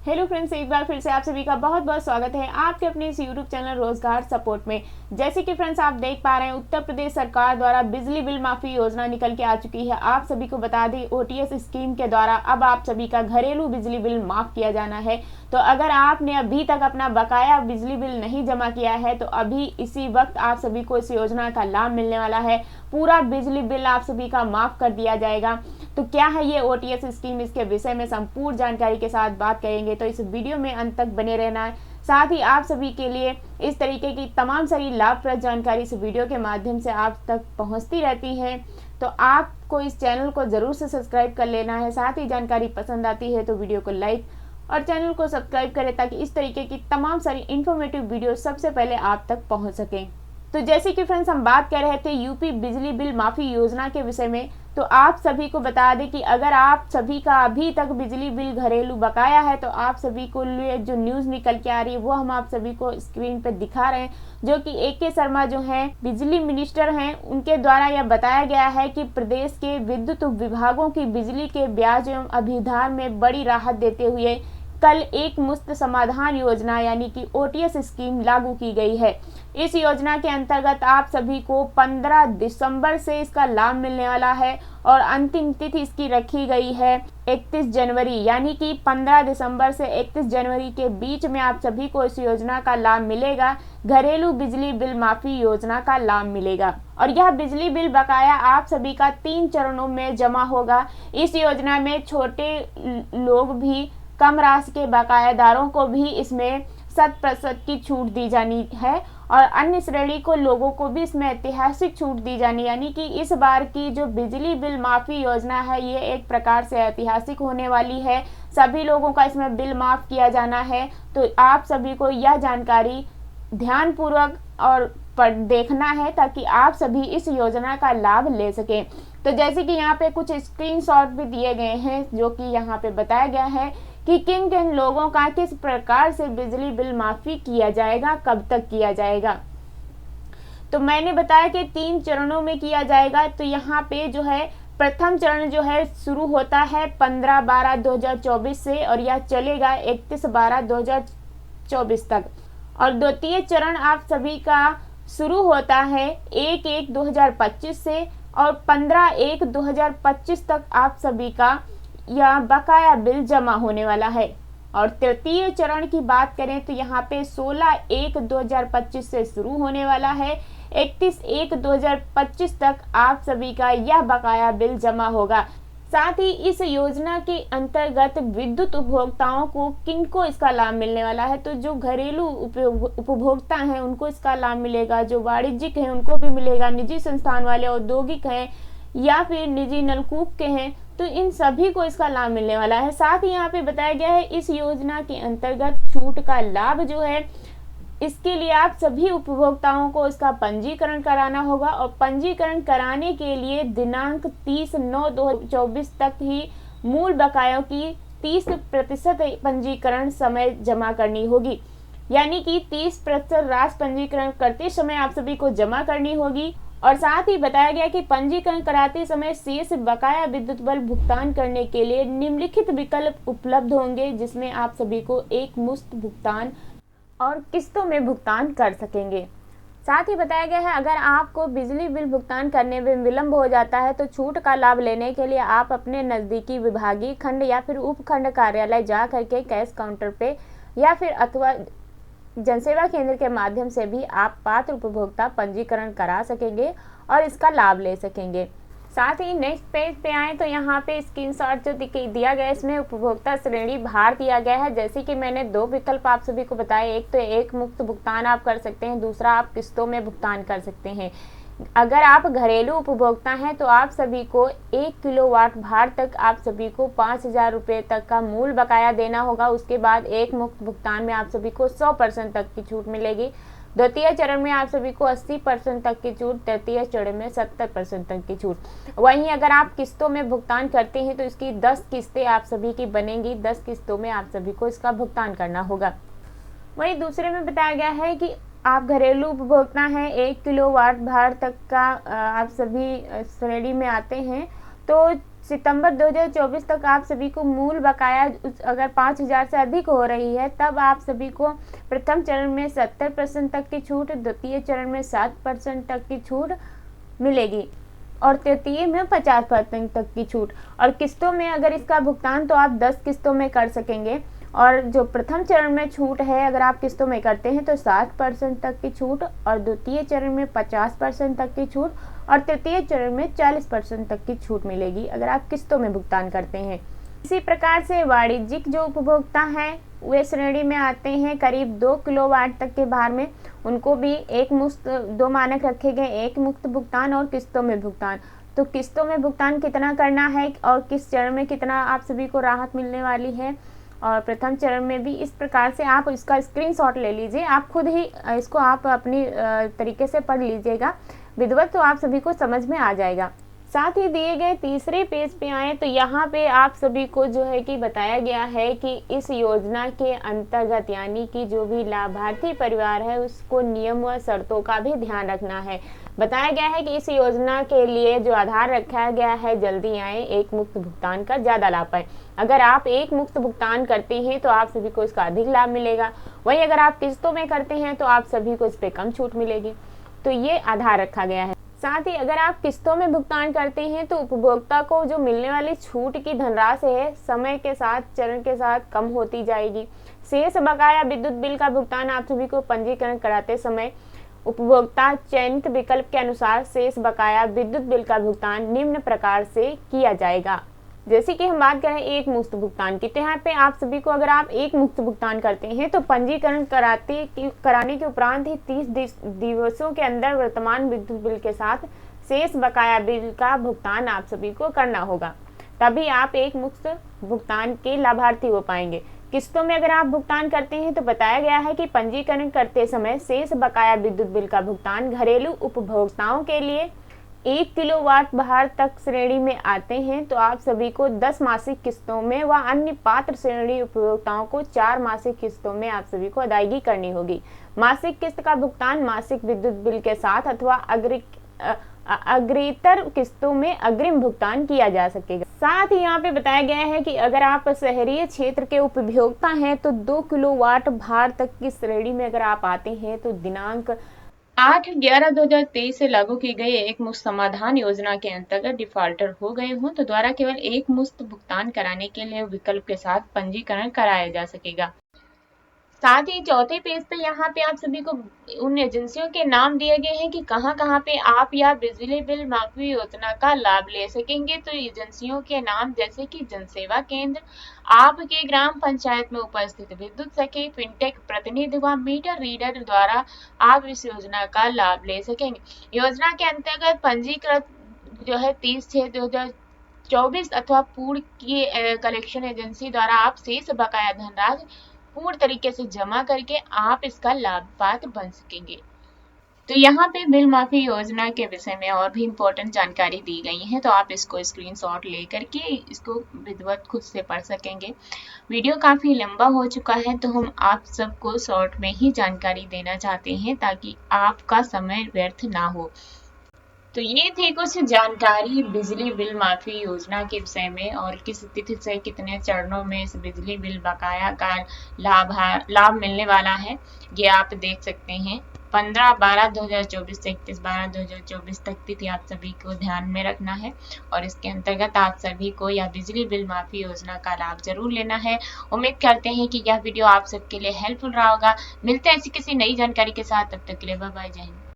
Hello friends, एक बार फिर से आप सभी का बहुत बहुत स्वागत है आपके अपने इस यूट्यूब चैनल रोजगार सपोर्ट में। जैसे कि फ्रेंड्स आप देख पा रहे हैं, उत्तर प्रदेश सरकार द्वारा बिजली बिल माफी योजना निकल के आ चुकी है। आप सभी को बता दें, ओटीएस स्कीम के द्वारा अब आप सभी का घरेलू बिजली बिल माफ किया जाना है। तो अगर आपने अभी तक अपना बकाया बिजली बिल नहीं जमा किया है तो अभी इसी वक्त आप सभी को इस योजना का लाभ मिलने वाला है। पूरा बिजली बिल आप सभी का माफ कर दिया जाएगा। तो क्या है ये ओटीएस स्कीम, इसके विषय में संपूर्ण जानकारी के साथ बात करेंगे, तो इस वीडियो में अंत तक बने रहना है। साथ ही आप सभी के लिए इस तरीके की तमाम सारी लाभप्रद जानकारी इस वीडियो के माध्यम से आप तक पहुंचती रहती है। तो आपको इस चैनल को जरूर से सब्सक्राइब कर लेना है। साथ ही जानकारी पसंद आती है तो वीडियो को लाइक और चैनल को सब्सक्राइब करें ताकि इस तरीके की तमाम सारी इन्फॉर्मेटिव वीडियो सबसे पहले आप तक पहुंच सकें। तो जैसे कि फ्रेंड्स हम बात कर रहे थे यूपी बिजली बिल माफी योजना के विषय में, तो आप सभी को बता दें कि अगर आप सभी का अभी तक बिजली बिल घरेलू बकाया है तो आप सभी को लिए जो न्यूज निकल के आ रही है वो हम आप सभी को स्क्रीन पर दिखा रहे हैं, जो कि AK शर्मा जो हैं बिजली मिनिस्टर हैं, उनके द्वारा यह बताया गया है कि प्रदेश के विद्युत विभागों की बिजली के ब्याज एवं अधिभार में बड़ी राहत देते हुए कल एक मुफ्त समाधान योजना यानी कि ओटीएस स्कीम लागू की गई है। इस योजना के अंतर्गत आप सभी को 15 दिसंबर से इसका लाभ मिलने वाला है और अंतिम तिथि इसकी रखी गई है 31 जनवरी, यानी कि 15 दिसंबर से 31 जनवरी के बीच में आप सभी को इस योजना का लाभ मिलेगा। घरेलू बिजली बिल माफी योजना का लाभ मिलेगा और यह बिजली बिल बकाया आप सभी का 3 चरणों में जमा होगा। इस योजना में छोटे लोग भी, कम राशि के बकायादारों को भी इसमें 100% की छूट दी जानी है और अन्य श्रेणी को लोगों को भी इसमें ऐतिहासिक छूट दी जानी, यानी कि इस बार की जो बिजली बिल माफी योजना है ये एक प्रकार से ऐतिहासिक होने वाली है। सभी लोगों का इसमें बिल माफ किया जाना है। तो आप सभी को यह जानकारी ध्यानपूर्वक और देखना है ताकि आप सभी इस योजना का लाभ ले सकें। तो जैसे कि यहाँ पे कुछ स्क्रीनशॉट भी दिए गए हैं, जो कि यहाँ पे बताया गया है कि किन किन लोगों का किस प्रकार से बिजली बिल माफी किया जाएगा, कब तक किया जाएगा। तो मैंने बताया कि 3 चरणों में किया जाएगा। तो यहाँ पे जो है प्रथम चरण जो है शुरू होता है 15/12/2024 से और यह चलेगा 31/12/2024 तक। और द्वितीय चरण आप सभी का शुरू होता है 1/1/2025 से और 15/1/2025 तक आप सभी का यह बकाया बिल जमा होने वाला है। और तृतीय चरण की बात करें तो यहाँ पे 16/1/2025 से शुरू होने वाला है। 31/1/2025 तक आप सभी का यह बकाया बिल जमा होगा। साथ ही इस योजना के अंतर्गत विद्युत उपभोक्ताओं को किनको इसका लाभ मिलने वाला है, तो जो घरेलू उपभोक्ता हैं उनको इसका लाभ मिलेगा, जो वाणिज्यिक हैं उनको भी मिलेगा, निजी संस्थान वाले, औद्योगिक हैं या फिर निजी नलकूप के हैं, तो इन सभी को इसका लाभ मिलने वाला है। साथ ही यहाँ पे बताया गया है इस योजना के अंतर्गत छूट का लाभ जो है इसके लिए आप सभी उपभोक्ताओं को इसका पंजीकरण कराना होगा और पंजीकरण कराने के लिए दिनांक 30/9/2024 तक ही मूल बकायों की 30% पंजीकरण समय जमा करनी होगी, यानी कि 30% राशि पंजीकरण करते समय आप सभी को जमा करनी होगी। और साथ ही बताया गया कि पंजीकरण कराते समय शेष बकाया विद्युत बिल भुगतान करने के लिए निम्नलिखित विकल्प उपलब्ध होंगे, जिसमें आप सभी को एक मुश्त भुगतान और किस्तों में भुगतान कर सकेंगे। साथ ही बताया गया है अगर आपको बिजली बिल भुगतान करने में विलंब हो जाता है तो छूट का लाभ लेने के लिए आप अपने नज़दीकी विभागीय खंड या फिर उपखंड कार्यालय जा करके कैश काउंटर पे या फिर अथवा जनसेवा केंद्र के माध्यम से भी आप पात्र उपभोक्ता पंजीकरण करा सकेंगे और इसका लाभ ले सकेंगे। साथ ही नेक्स्ट पेज पे आए तो यहाँ पे स्क्रीनशॉट जो दिया गया है इसमें उपभोक्ता श्रेणी भार दिया गया है। जैसे कि मैंने 2 विकल्प आप सभी को बताए, एक तो एक मुफ्त भुगतान आप कर सकते हैं, दूसरा आप किस्तों में भुगतान कर सकते हैं। अगर आप घरेलू उपभोक्ता हैं तो आप सभी को 1 किलोवाट भार तक आप सभी को 5,000 रुपये तक का मूल बकाया देना होगा। उसके बाद एक मुफ्त भुगतान में आप सभी को 100% तक की छूट मिलेगी। द्वितीय चरण में आप सभी को 80% तक की छूट, तृतीय चरण में 70% तक की छूट। वहीं अगर आप किस्तों में भुगतान करते हैं तो इसकी 10 किस्तें आप सभी की बनेंगी। 10 किस्तों में आप सभी को इसका भुगतान करना होगा। वहीं दूसरे में बताया गया है कि आप घरेलू उपभोक्ता हैं, 1 किलोवाट भार तक का आप सभी श्रेणी में आते हैं तो सितंबर 2024 तक आप सभी को मूल बकाया अगर 5,000 से अधिक हो रही है तब आप सभी को प्रथम चरण में 70% तक की छूट, द्वितीय चरण में 7% तक की छूट मिलेगी और तृतीय में 50% तक की छूट। और किस्तों में अगर इसका भुगतान तो आप 10 किस्तों में कर सकेंगे। और जो प्रथम चरण में छूट है अगर आप किस्तों में करते हैं तो 60% तक की छूट, और द्वितीय चरण में 50% तक की छूट, और तृतीय चरण में 40% तक की छूट मिलेगी अगर आप किस्तों में भुगतान करते हैं। इसी प्रकार से वाणिज्यिक जो उपभोक्ता हैं वे श्रेणी में आते हैं करीब 2 किलोवाट तक के भार में, उनको भी एक मुफ्त 2 मानक रखे गए, एक मुफ्त भुगतान और किस्तों में भुगतान। तो किस्तों में भुगतान कितना करना है और किस चरण में कितना आप सभी को राहत मिलने वाली है, और प्रथम चरण में भी इस प्रकार से आप इसका स्क्रीनशॉट ले लीजिए। आप खुद ही इसको आप अपनी तरीके से पढ़ लीजिएगा विधिवत, तो आप सभी को समझ में आ जाएगा। साथ ही दिए गए तीसरे पेज पे आए तो यहाँ पे आप सभी को जो है कि बताया गया है कि इस योजना के अंतर्गत यानी कि जो भी लाभार्थी परिवार है उसको नियम व शर्तों का भी ध्यान रखना है। बताया गया है कि इस योजना के लिए जो आधार रखा गया है जल्दी आए, एक मुफ्त भुगतान का ज़्यादा लाभ पाए। अगर आप एक मुफ्त भुगतान करते हैं तो आप सभी को इसका अधिक लाभ मिलेगा, वहीं अगर आप किस्तों में करते हैं तो आप सभी को इस पर कम छूट मिलेगी। तो ये आधार रखा गया है। साथ ही अगर आप किस्तों में भुगतान करते हैं तो उपभोक्ता को जो मिलने वाली छूट की धनराशि है समय के साथ चरण के साथ कम होती जाएगी। शेष बकाया विद्युत बिल का भुगतान आप सभी को पंजीकरण कराते समय उपभोक्ता चयनित विकल्प के अनुसार शेष बकाया विद्युत बिल का भुगतान निम्न प्रकार से किया जाएगा। जैसे कि हम बात करें एक मुफ्त भुगतान की, तो यहाँ पे आप सभी को अगर आप एक मुफ्त भुगतान करते हैं तो पंजीकरण कराने के उपरांत ही 30 दिवसों के अंदर वर्तमान विद्युत बिल के साथ शेष बकाया बिल का भुगतान आप सभी को करना होगा, तभी आप एक मुफ्त भुगतान के लाभार्थी हो पाएंगे। किस्तों में अगर आप भुगतान करते हैं तो बताया गया है कि पंजीकरण करते समय शेष बकाया विद्युत बिल का भुगतान घरेलू उपभोक्ताओं के लिए 1 किलोवाट भार तक श्रेणी में आते हैं तो आप सभी को 10 मासिक किस्तों में व अन्य पात्र श्रेणी उपभोक्ताओं को 4 मासिक किस्तों में आप सभी को अदायगी करनी होगी। मासिक किस्त का भुगतान मासिक विद्युत बिल के साथ अथवा अग्रितर किस्तों में अग्रिम भुगतान किया जा सकेगा। साथ ही यहाँ पे बताया गया है कि अगर आप शहरी क्षेत्र के उपभोक्ता हैं तो 2 किलोवाट भार तक की श्रेणी में अगर आप आते हैं तो दिनांक 8/11/2023 से लागू की गई एक मुश्त समाधान योजना के अंतर्गत डिफॉल्टर हो गए हों तो द्वारा केवल एक मुश्त भुगतान कराने के लिए विकल्प के साथ पंजीकरण कराया जा सकेगा। साथ ही चौथे पेज पे यहाँ पे आप सभी को उन एजेंसियों के नाम दिए गए हैं कि कहाँ पे आप या बिजली बिल माफी योजना का लाभ ले सकेंगे। तो एजेंसियों के नाम जैसे कि जनसेवा केंद्र, आपके ग्राम पंचायत में उपस्थित विद्युत सखी, फिनटेक प्रतिनिधि व मीटर रीडर द्वारा आप इस योजना का लाभ ले सकेंगे। योजना के अंतर्गत पंजीकृत जो है 30/6/2024 अथवा पूर्ण की कलेक्शन एजेंसी द्वारा आप शेष बकाया धनराशि पूर्ण तरीके से जमा करके आप इसका लाभ पात्र बन सकेंगे। तो यहाँ पे बिल माफी योजना के विषय में और भी इम्पोर्टेंट जानकारी दी गई है, तो आप इसको स्क्रीनशॉट लेकर के इसको विधिवत खुद से पढ़ सकेंगे। वीडियो काफी लंबा हो चुका है तो हम आप सबको शॉर्ट में ही जानकारी देना चाहते हैं ताकि आपका समय व्यर्थ ना हो। तो ये थी कुछ जानकारी बिजली बिल माफी योजना के विषय में और किस तिथि से कितने चरणों में इस बिजली बिल बकाया का लाभ मिलने वाला है, ये आप देख सकते हैं। 15/12/2024 से 31/12/2024 तक तिथि आप सभी को ध्यान में रखना है और इसके अंतर्गत आप सभी को यह बिजली बिल माफी योजना का लाभ जरूर लेना है। उम्मीद करते हैं कि यह वीडियो आप सबके लिए हेल्पफुल रहा होगा। मिलते हैं ऐसी किसी नई जानकारी के साथ, तब तक के लिए बाय बाय, जय हिंद।